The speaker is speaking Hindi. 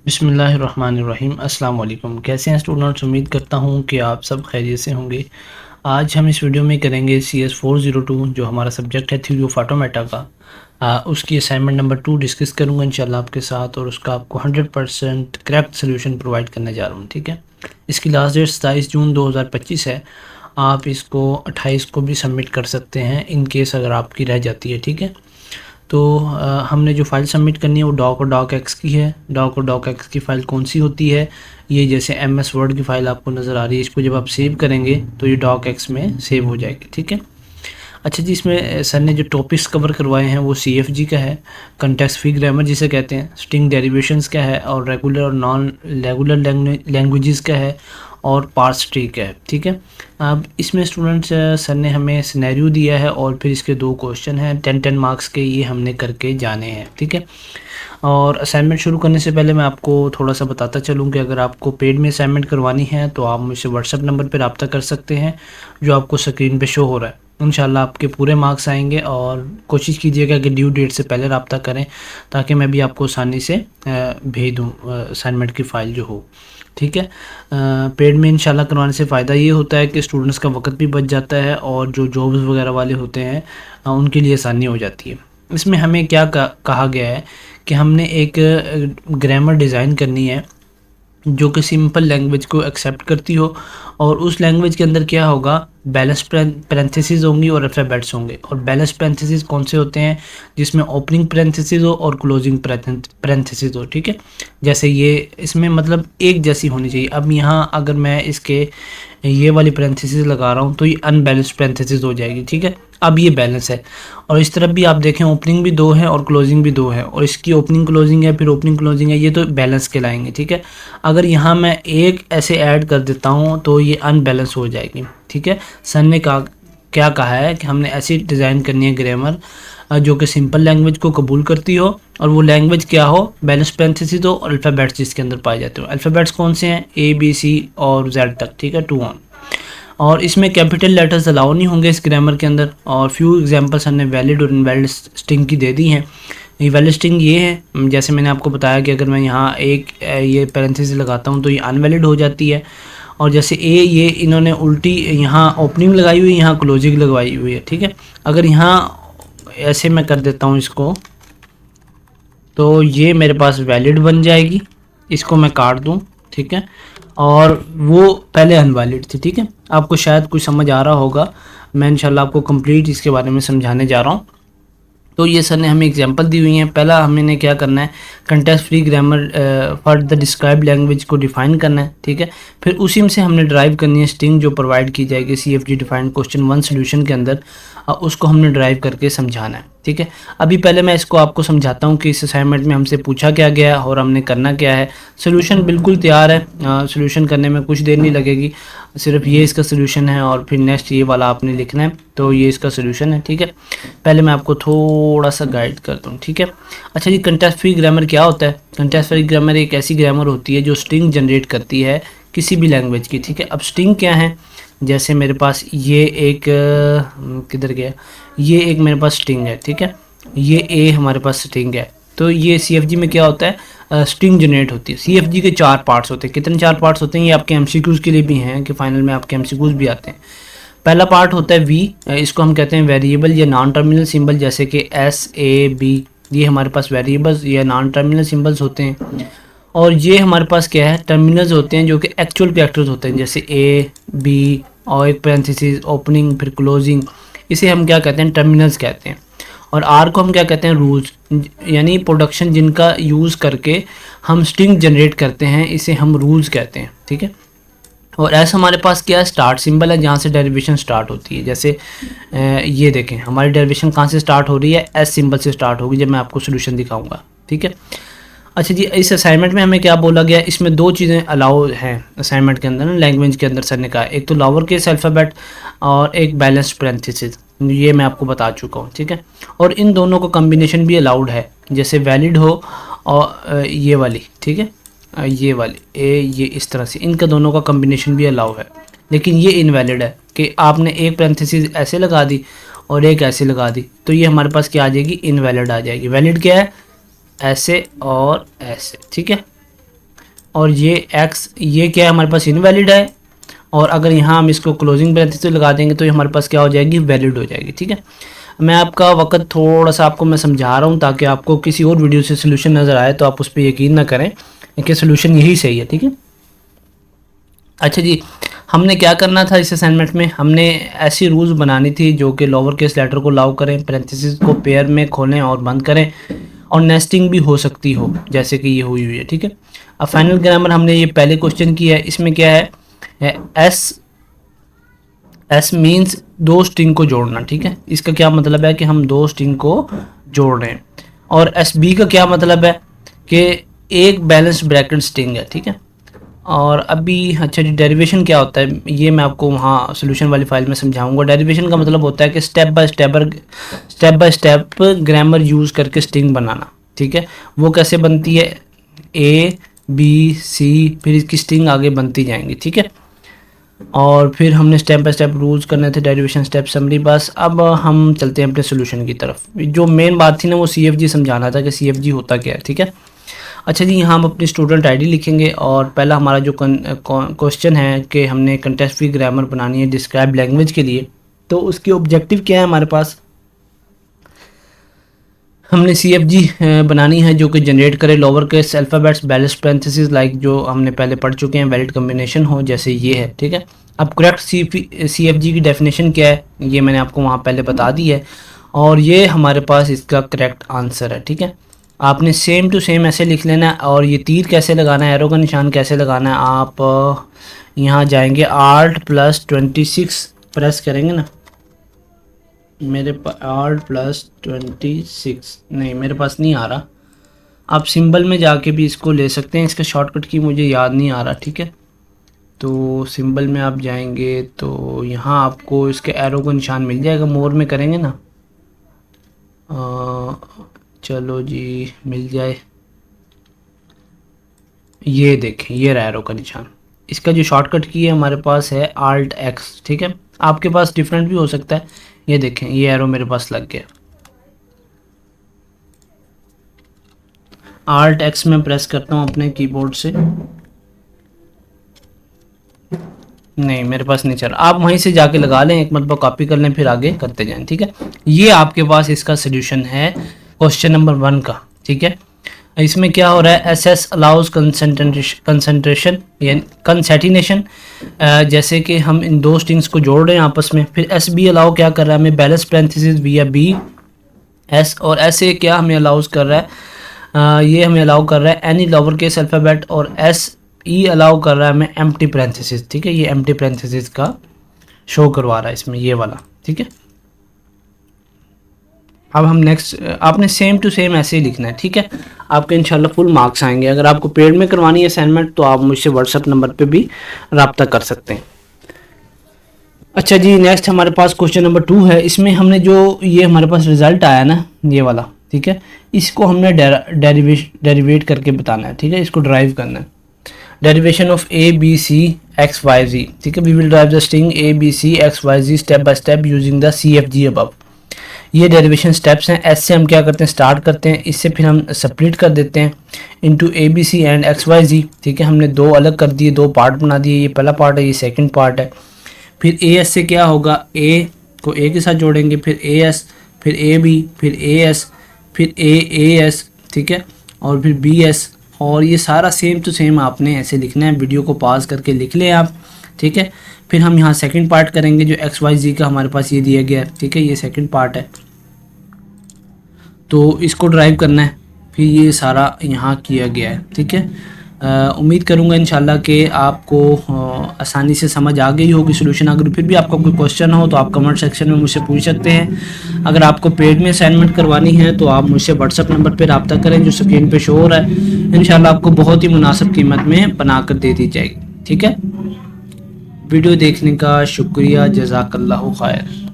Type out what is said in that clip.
बिस्मिल्लाहिर्रहमानिर्रहीम। अस्सलाम वालेकुम। कैसे हैं स्टूडेंट्स? उम्मीद करता हूँ कि आप सब खैरियत से होंगे। आज हम इस वीडियो में करेंगे CS402 जो हमारा सब्जेक्ट है थ्योरी ऑफ ऑटोमेटा का। उसकी असाइनमेंट नंबर 2 डिस्कस करूँगा इंशाल्लाह आपके साथ, और उसका आपको 100% करेक्ट सोल्यूशन प्रोवाइड करने जा रहा हूँ। ठीक है, इसकी लास्ट डेट 27 जून 2025 है। आप इसको 28 को भी सबमिट कर सकते हैं इन केस अगर आपकी रह जाती है। ठीक है, तो हमने जो फ़ाइल सबमिट करनी है वो डॉक और डॉक एक्स की है। डॉक और डॉक एक्स की फ़ाइल कौन सी होती है? ये जैसे MS वर्ड की फ़ाइल आपको नज़र आ रही है, इसको जब आप सेव करेंगे तो ये डॉक एक्स में सेव हो जाएगी। ठीक है, अच्छा जी, इसमें सर ने जो टॉपिक्स कवर करवाए हैं वो CFG का है, कंटेक्स्ट फ्री ग्रामर जिसे कहते हैं, स्ट्रिंग डेरिवेशंस का है, और रेगुलर और नॉन रेगुलर लैंग्वेजेस का है, और पार्स ट्री का है। ठीक है, अब इसमें स्टूडेंट्स सर ने हमें सिनेरियो दिया है और फिर इसके 2 क्वेश्चन हैं 10-10 मार्क्स के, ये हमने करके जाने हैं। ठीक है, और असाइनमेंट शुरू करने से पहले मैं आपको थोड़ा सा बताता चलूँ कि अगर आपको पेड में असाइनमेंट करवानी है तो आप मुझसे व्हाट्सएप नंबर पर रब्ता कर सकते हैं जो आपको स्क्रीन पे शो हो रहा है। इंशाल्लाह आपके पूरे मार्क्स आएंगे, और कोशिश कीजिएगा कि ड्यू डेट से पहले रब्ता करें ताकि मैं भी आपको आसानी से भेज दूँ असाइनमेंट की फ़ाइल जो हो। ठीक है, पेड में इंशाल्लाह करवाने से फ़ायदा ये होता है कि स्टूडेंट्स का वक्त भी बच जाता है, और जो जॉब्स वगैरह वाले होते हैं उनके लिए आसानी हो जाती है। इसमें हमें क्या कहा गया है कि हमने एक ग्रामर डिज़ाइन करनी है जो कि सिंपल लैंग्वेज को एक्सेप्ट करती हो, और उस लैंग्वेज के अंदर क्या होगा, बैलेंस पैरेंथेसिस होंगी और अल्फ़ाबेट्स होंगे। और बैलेंस पैरेंथेसिस कौन से होते हैं? जिसमें ओपनिंग पैरेंथेसिस हो और क्लोजिंग पैरेंथेसिस हो। ठीक है, जैसे ये इसमें मतलब एक जैसी होनी चाहिए। अब यहाँ अगर मैं इसके ये वाली पैरेंथेसिस लगा रहा हूँ तो ये अनबैलेंस्ड पैरेंथेसिस हो जाएगी। ठीक है, अब ये बैलेंस है, और इस तरफ भी आप देखें ओपनिंग भी 2 है और क्लोजिंग भी 2 है, और इसकी ओपनिंग क्लोजिंग है, फिर ओपनिंग क्लोजिंग है, ये तो बैलेंस के लाएंगे। ठीक है, अगर यहाँ मैं एक ऐसे ऐड कर देता हूँ तो ये अनबैलेंस हो जाएगी। ठीक है, सर ने क्या कहा है कि हमने ऐसी डिज़ाइन करनी है ग्रामर जो कि सिंपल लैंग्वेज को कबूल करती हो, और वो लैंग्वेज क्या हो, बैलेंस पैरेंथेसिस हो, और अल्फ़ाबेट्स जिसके अंदर पाए जाते हो। अल्फ़ाबेट्स कौन से हैं? A B C और Z तक। ठीक है, 2 ऑन, और इसमें कैपिटल लेटर्स अलाउ नहीं होंगे इस ग्रामर के अंदर। और फ्यू एग्जांपल्स हमने वैलिड और इनवैलिड स्ट्रिंग की दे दी हैं। वैलिड स्ट्रिंग ये है, जैसे मैंने आपको बताया कि अगर मैं यहाँ एक ये पैरेंथेसिस लगाता हूँ तो ये अनवैलिड हो जाती है। और जैसे ये इन्होंने उल्टी यहाँ ओपनिंग लगाई हुई है, यहाँ क्लोजिंग लगवाई हुई है। ठीक है, अगर यहाँ ऐसे मैं कर देता हूँ इसको, तो ये मेरे पास वैलिड बन जाएगी, इसको मैं काट दूँ। ठीक है, और वो पहले अनवैलिड थी। ठीक है, आपको शायद कुछ समझ आ रहा होगा, मैं इंशाल्लाह आपको कंप्लीट इसके बारे में समझाने जा रहा हूँ। तो ये सर ने हमें एग्जांपल दी हुई हैं। पहला हमने क्या करना है, context free grammar for the describe language को डिफाइन करना है। ठीक है, फिर उसी में से हमने ड्राइव करनी है स्ट्रिंग जो प्रोवाइड की जाएगी CFG डिफाइंड क्वेश्चन 1 सोल्यूशन के अंदर, उसको हमने ड्राइव करके समझाना है। ठीक है, अभी पहले मैं इसको आपको समझाता हूँ कि इस असाइनमेंट में हमसे पूछा क्या गया है और हमने करना क्या है। सोल्यूशन बिल्कुल तैयार है, सोल्यूशन करने में कुछ देर नहीं लगेगी, सिर्फ ये इसका सोल्यूशन है, और फिर नेक्स्ट ये वाला आपने लिखना है, तो ये इसका सोल्यूशन है। ठीक है, पहले मैं आपको थोड़ा सा गाइड करता हूँ। ठीक है, अच्छा जी, कंटेक्स्ट फ्री ग्रामर क्या होता है? कंटेक्स्ट फ्री ग्रामर एक ऐसी ग्रामर होती है जो स्ट्रिंग जनरेट करती है किसी भी लैंग्वेज की। ठीक है, अब स्ट्रिंग क्या है, जैसे मेरे पास ये एक किधर गया, ये एक मेरे पास स्ट्रिंग है। ठीक है, ये ए हमारे पास स्ट्रिंग है, तो ये CFG में क्या होता है, स्ट्रिंग जनरेट होती है। CFG के 4 पार्ट्स होते हैं। कितने 4 पार्ट्स होते हैं? ये आपके MCQs के लिए भी हैं कि फाइनल में आपके MCQs भी आते हैं। पहला पार्ट होता है V, इसको हम कहते हैं वेरिएबल या नॉन टर्मिनल सिंबल, जैसे कि S A B, ये हमारे पास वेरिएबल्स या नॉन टर्मिनल सिंबल्स होते हैं। और ये हमारे पास क्या है, टर्मिनल्स होते हैं जो कि एक्चुअल कैरेक्टर्स होते हैं, जैसे A B और एक पैरेंथेसिस, ओपनिंग, फिर क्लोजिंग, इसे हम क्या कहते हैं, टर्मिनल्स कहते हैं। और R को हम क्या कहते हैं, रूल्स, यानी प्रोडक्शन जिनका यूज़ करके हम स्ट्रिंग जनरेट करते हैं, इसे हम रूल्स कहते हैं। ठीक है, और ऐसा हमारे पास क्या है, स्टार्ट सिंबल है जहाँ से डेरिवेशन स्टार्ट होती है। जैसे ये देखें, हमारी डेरिवेशन कहाँ से स्टार्ट हो रही है, S सिंबल से स्टार्ट होगी जब मैं आपको सोल्यूशन दिखाऊंगा। ठीक है, अच्छा जी, इस असाइनमेंट में हमें क्या बोला गया, इसमें 2 चीज़ें अलाउ हैं असाइनमेंट के अंदर ना, लैंग्वेज के अंदर सर ने कहा, एक तो लोअर केस अल्फ़ाबेट और एक बैलेंस्ड पैरेंथेसिस, ये मैं आपको बता चुका हूँ। ठीक है, और इन दोनों का कम्बिनेशन भी अलाउड है, जैसे वैलिड हो और ये वाली, ठीक है, ये वाली ये इस तरह से, इनका दोनों का कम्बिनेशन भी अलाउ है। लेकिन ये इनवैलिड है कि आपने एक पैरेंथेसिस ऐसे लगा दी और एक ऐसे लगा दी, तो ये हमारे पास क्या आ जाएगी, इनवैलिड आ जाएगी। वैलिड क्या है, ऐसे और ऐसे। ठीक है, और ये एक्स, ये क्या है हमारे पास इनवैलिड है, और अगर यहाँ हम इसको क्लोजिंग ब्रैकेट लगा देंगे तो ये हमारे पास क्या हो जाएगी, वैलिड हो जाएगी। ठीक है, मैं आपका वक्त थोड़ा सा आपको मैं समझा रहा हूँ ताकि आपको किसी और वीडियो से सोल्यूशन नज़र आए तो आप उस पर यकीन ना करें कि सोल्यूशन यही सही है। ठीक है, अच्छा जी, हमने क्या करना था इस असाइनमेंट में, हमने ऐसी रूल्स बनानी थी जो कि लोअर केस लेटर को अलाउ करें, पैरेंथेसिस को पेयर में खोलें और बंद करें, और नेस्टिंग भी हो सकती हो जैसे कि ये हुई है। ठीक है, अब फाइनल ग्रामर हमने ये पहले क्वेश्चन किया है, इसमें क्या है, एस मीन्स दो स्ट्रिंग को जोड़ना। ठीक है, इसका क्या मतलब है कि हम दो स्ट्रिंग को जोड़ रहे हैं, और एस बी का क्या मतलब है कि एक बैलेंस्ड ब्रैकेट स्ट्रिंग है। ठीक है, और अभी अच्छा जी, डेरिवेशन क्या होता है ये मैं आपको वहाँ सोल्यूशन वाली फाइल में समझाऊंगा। डेरिवेशन का मतलब होता है कि step by step grammar use करके स्ट्रिंग बनाना। ठीक है, वो कैसे बनती है, ए बी सी, फिर इसकी स्ट्रिंग आगे बनती जाएंगी। ठीक है, और फिर हमने स्टेप बाय स्टेप रूल्स करने थे, डेरिवेशन स्टेप समरी। बस अब हम चलते हैं अपने सोल्यूशन की तरफ। जो मेन बात थी ना वो CFG समझाना था कि CFG होता क्या है। ठीक है, अच्छा जी, यहाँ हम अपनी स्टूडेंट आईडी लिखेंगे, और पहला हमारा जो क्वेश्चन है कि हमने कंटेस्ट फ्री ग्रामर बनानी है डिस्क्राइब लैंग्वेज के लिए, तो उसकी ऑब्जेक्टिव क्या है हमारे पास, हमने CFG बनानी है जो कि जनरेट करे lower case alphabets balanced parenthesis like जो हमने पहले पढ़ चुके हैं, वैलिड कम्बिनेशन हो जैसे ये है। ठीक है, अब करेक्ट CFG की डेफिनेशन क्या है ये मैंने आपको वहाँ पहले बता दी है, और ये हमारे पास इसका करेक्ट आंसर है। ठीक है, आपने सेम टू सेम ऐसे लिख लेना है, और ये तीर कैसे लगाना है, एरो का निशान कैसे लगाना है, आप यहाँ जाएंगे Alt+26 प्रेस करेंगे ना, मेरे पास Alt+26 नहीं, मेरे पास नहीं आ रहा, आप सिंबल में जाके भी इसको ले सकते हैं, इसका शॉर्टकट की मुझे याद नहीं आ रहा। ठीक है, तो सिंबल में आप जाएंगे तो यहाँ आपको इसके एरो का निशान मिल जाएगा, मोर में करेंगे ना, चलो जी मिल जाए, ये देखें ये रहा एरो का निशान, इसका जो शॉर्टकट की है हमारे पास है Alt+X। ठीक है, आपके पास डिफरेंट भी हो सकता है, ये देखें ये एरो मेरे पास लग गया, Alt+X में प्रेस करता हूँ अपने कीबोर्ड से, नहीं मेरे पास नहीं चल रहा, आप वहीं से जाके लगा लें, एक मतलब कॉपी कर लें फिर आगे करते जाएं। ठीक है, ये आपके पास इसका सोल्यूशन है क्वेश्चन नंबर 1 का। ठीक है, इसमें क्या हो रहा है, SS अलाउज कंसंट्रेशन यानी कंसैटिनेशन, जैसे कि हम इन दो स्ट्रिंग्स को जोड़ रहे हैं आपस में। फिर SB अलाउ क्या कर रहा है हमें, बैलेंस पैरेंथेसिस विया B S, और ऐसे क्या हमें अलाउज कर रहा है, ये हमें अलाउ कर रहा है एनी लोअर केस अल्फ़ाबेट, और SE अलाउ कर रहा है हमें एम्प्टी पैरेंथेसिस। ठीक है, ये एम्प्टी पैरेंथेसिस का शो करवा रहा है इसमें ये वाला। ठीक है, अब हम नेक्स्ट, आपने सेम टू सेम ऐसे ही लिखना है। ठीक है, आपके इंशाल्लाह फुल मार्क्स आएंगे। अगर आपको पेड में करवानी है असाइनमेंट तो आप मुझसे व्हाट्सएप नंबर पे भी रब्ता कर सकते हैं। अच्छा जी, नेक्स्ट हमारे पास क्वेश्चन नंबर 2 है। इसमें हमने जो ये हमारे पास रिजल्ट आया ना ये वाला, ठीक है, इसको हमने डेरिवेट करके बताना है। ठीक है, इसको ड्राइव करना है, डेरिवेशन ऑफ ABCXYZ। ठीक है, we will drive the string ABCXYZ step by step using the CFG above. ये डेरिवेशन स्टेप्स हैं। एस से हम क्या करते हैं, स्टार्ट करते हैं, इससे फिर हम स्प्लिट कर देते हैं इनटू ABC एंड XYZ। ठीक है, हमने दो अलग कर दिए, दो पार्ट बना दिए, ये पहला पार्ट है, ये सेकंड पार्ट है। फिर AS से क्या होगा, A को A के साथ जोड़ेंगे, फिर AS, फिर AB, फिर AS, फिर AS। ठीक है, और फिर BS, और ये सारा सेम टू सेम आपने ऐसे लिखना है। वीडियो को पॉज करके लिख लें आप। ठीक है, फिर हम यहाँ सेकंड पार्ट करेंगे जो XYZ का हमारे पास ये दिया गया है। ठीक है, ये सेकंड पार्ट है, तो इसको ड्राइव करना है, फिर ये सारा यहाँ किया गया है। ठीक है, उम्मीद करूँगा इंशाल्लाह कि आपको आसानी से समझ आ गई होगी सोल्यूशन। अगर फिर भी आपका कोई क्वेश्चन हो तो आप कमेंट सेक्शन में मुझसे पूछ सकते हैं। अगर आपको पेड में असाइनमेंट करवानी है तो आप मुझसे व्हाट्सएप नंबर पर रब्ता करें जो स्क्रीन पे शो हो रहा है। इंशाल्लाह आपको बहुत ही मुनासिब कीमत में बना कर दे दी जाएगी। ठीक है, वीडियो देखने का शुक्रिया, जज़ाकल्लाहु खैर।